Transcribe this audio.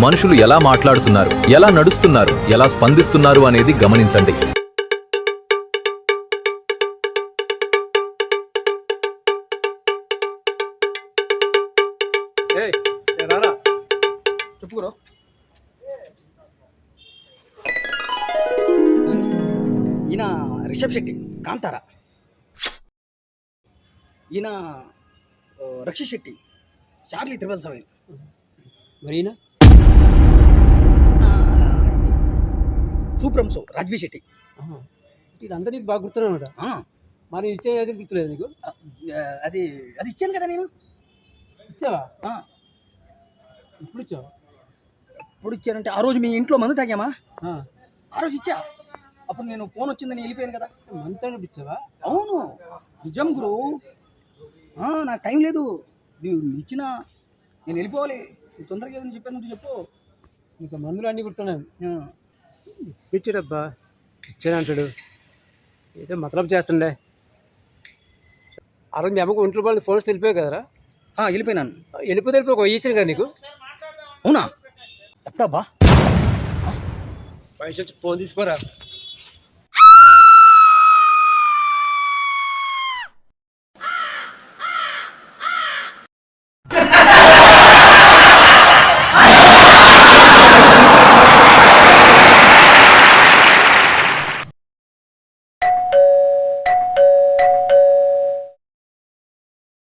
మనుషులు ఎలా మాట్లాడుతున్నారు, ఎలా నడుస్తున్నారు, ఎలా స్పందిస్తున్నారు అనేది గమనించండి. చెప్పుకోరా. ఈయన రిషబ్ శెట్టి కాంతారా. ఈయన రక్షిత్ శెట్టి చార్లీ 777. మరి ఈయన సూప్రమ్ సో రాజ్వీ శెట్టి. వీళ్ళందరూ నీకు బాగా గుర్తున్నానమాట. మరి ఇచ్చే అది గుర్తులేదు నీకు? అది అది ఇచ్చాను కదా నేను. ఇచ్చావా? ఇప్పుడు ఇచ్చావా? ఎప్పుడు ఇచ్చానంటే ఆ రోజు మీ ఇంట్లో మందు తాగామా, ఆ రోజు ఇచ్చా. అప్పుడు నేను ఫోన్ వచ్చిందని వెళ్ళిపోయాను కదా. మంతా ఇచ్చావా? అవును నిజం గురు. నాకు టైం లేదు, ఇచ్చిన నేను వెళ్ళిపోవాలి. తొందరగా ఏదని చెప్పాను, చెప్పు. ఇంకా మందులు అన్నీ గుర్తున్నాను. ఇచ్చాడబ్బా, ఇచ్చానంటాడు, ఏదో మతలబు చేస్తుండే. ఆ రోజు మీ అమ్మకు ఒంట్లో బాగా ఫోన్స్ వెళ్ళిపోయావు కదరా? వెళ్ళిపోయినాను. వెళ్ళిపోతే ఇచ్చాను కదా నీకు. అవునా? ఎప్పుడబ్బా? పైసలు ఫోన్ తీసుకోరా.